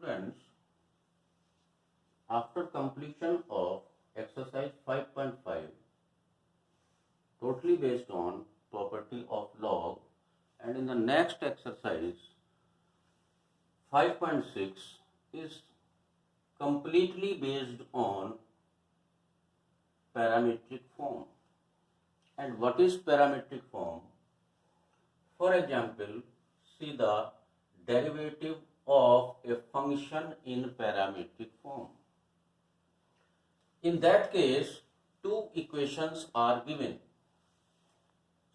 Students, after completion of exercise 5.5, totally based on property of log, and in the next exercise 5.6 is completely based on parametric form. And what is parametric form? For example, see the derivative of a function in parametric form. In that case, two equations are given.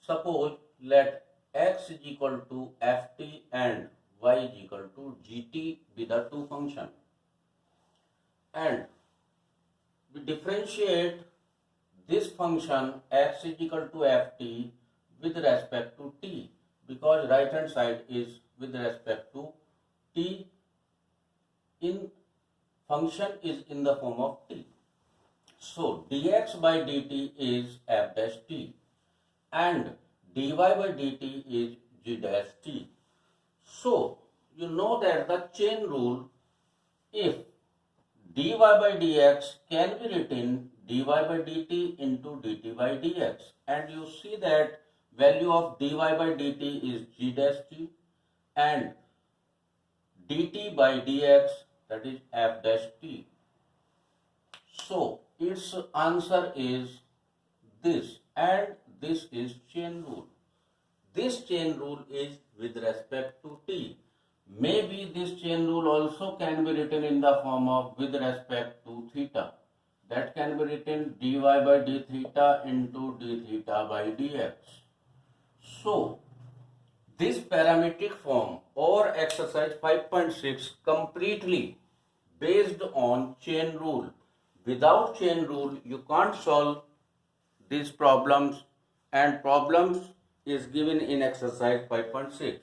Suppose let x is equal to ft and y is equal to gt be the two functions. And we differentiate this function x is equal to ft with respect to t, because right hand side is with respect to t, in function is in the form of t. So dx by dt is f dash t and dy by dt is g dash t. So you know that the chain rule, if dy by dx can be written dy by dt into dt by dx, and you see that value of dy by dt is g dash t and dt by dx, that is f dash t. So its answer is this, and this is chain rule. This chain rule is with respect to t. Maybe this chain rule also can be written in the form of with respect to theta. That can be written dy by d theta into d theta by dx. So this parametric form or exercise 5.6 completely based on chain rule. Without chain rule, you can't solve these problems, and problems is given in exercise 5.6.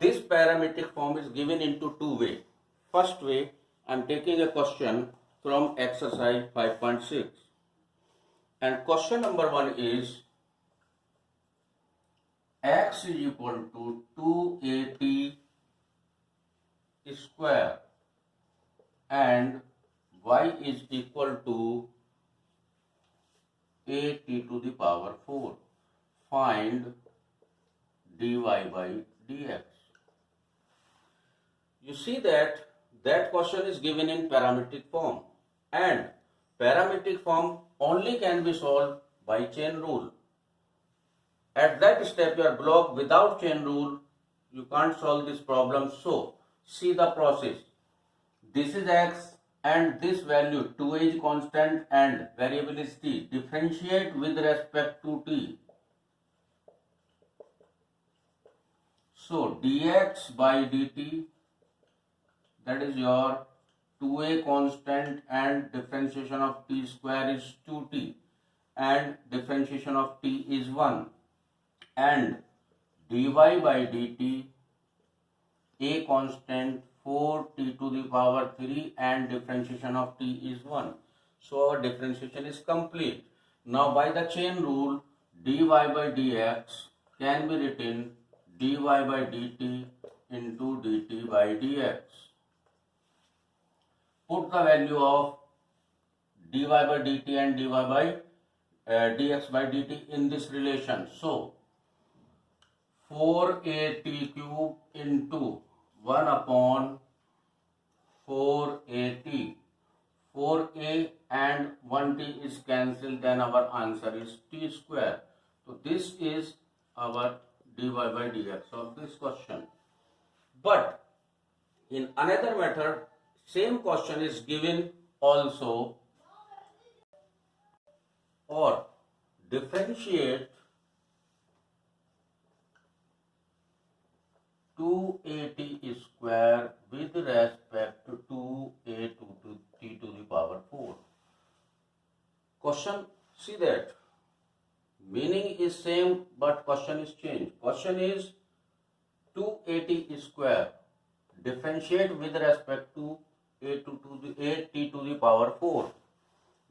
This parametric form is given into two ways. First way, I am taking a question from exercise 5.6. And question number 1 is x is equal to 2at square and y is equal to at to the power 4. Find dy by dx. You see that question is given in parametric form, and parametric form only can be solved by chain rule. At that step you are blocked. Without chain rule you can't solve this problem. So see the process. This is x and this value 2a is constant and variable is t. Differentiate with respect to t. So dx by dt, that is your 2a constant and differentiation of t square is 2t and differentiation of t is 1, and dy by dt, a constant 4t to the power 3 and differentiation of t is 1. So our differentiation is complete. Now by the chain rule, dy by dx can be written dy by dt into dt by dx. Put the value of dy by dt and dy by dx by dt in this relation. So 4at cube into 1 upon 4at. 4a and 1t is cancelled, then our answer is t square. So this is our dy by dx of this question. But in another method, same question is given also, or differentiate 2at square with respect to 2a to t to the power 4. Question, see that meaning is same but question is changed. Question is 2at square differentiate with respect to a t to the power 4.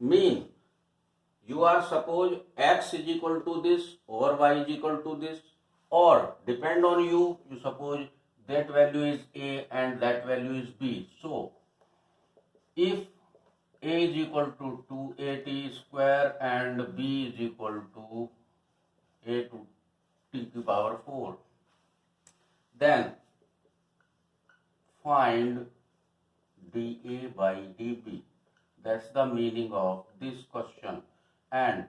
Mean you are suppose x is equal to this or y is equal to this, or depend on you suppose that value is A and that value is B. So if A is equal to 2at square and B is equal to a to t to the power 4, then find dA by dB. That's the meaning of this question. And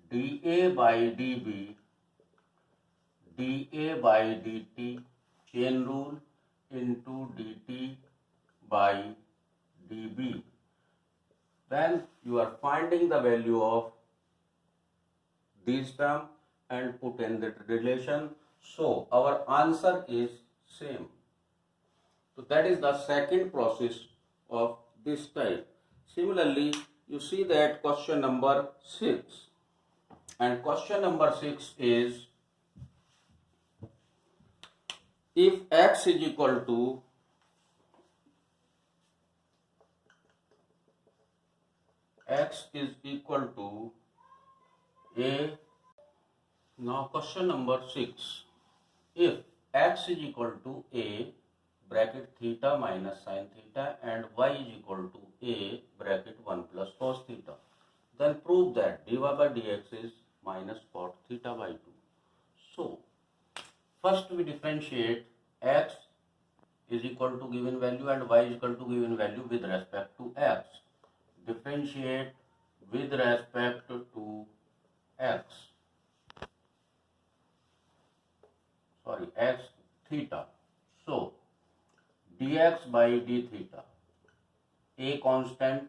dA by dB, dA by dt, chain rule, into dt by dB. Then you are finding the value of this term and put in the relation. So our answer is same. So that is the second process of this type. Similarly, you see that question number 6. And question number 6 is, if x is equal to a. Now question number 6. If x is equal to a bracket theta minus sin theta and y is equal to a bracket 1 plus cos theta, then prove that dy by dx is minus cot theta by 2. So first we differentiate x is equal to given value and y is equal to given value with respect to x. Differentiate with respect to x theta. So dx by d theta, a constant,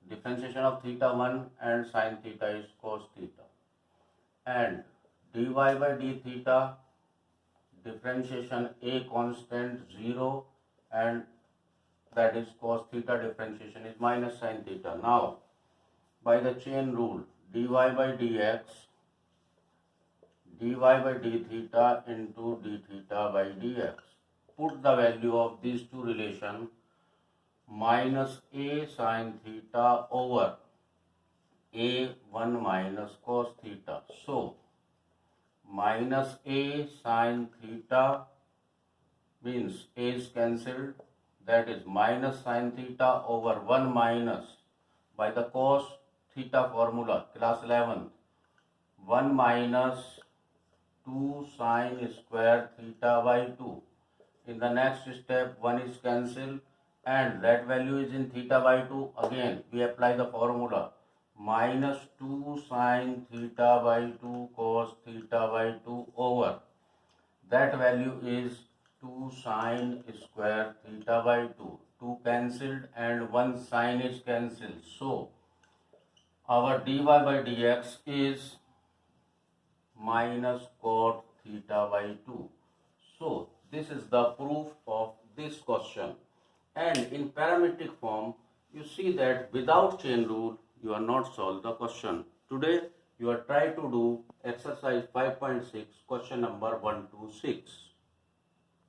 differentiation of theta 1 and sin theta is cos theta, and dy by d theta, differentiation a constant 0 and that is cos theta, differentiation is minus sin theta. Now by the chain rule, dy by dx, dy by d theta into d theta by dx. Put the value of these two relations, minus a sin theta over a 1 minus cos theta. So minus a sin theta means a is cancelled, that is minus sin theta over 1 minus, by the cos theta formula, class 11, 1 minus 2 sin square theta by 2. In the next step, 1 is cancelled and that value is in theta by 2. Again, we apply the formula, minus 2 sin theta by 2 cos theta by 2 over, that value is 2 sin square theta by 2. 2 cancelled and 1 sin is cancelled. So our dy by dx is minus cot theta by 2. So this is the proof of this question. And in parametric form, you see that without chain rule, you are not solved the question. Today, you are trying to do exercise 5.6, question number 1 to 6.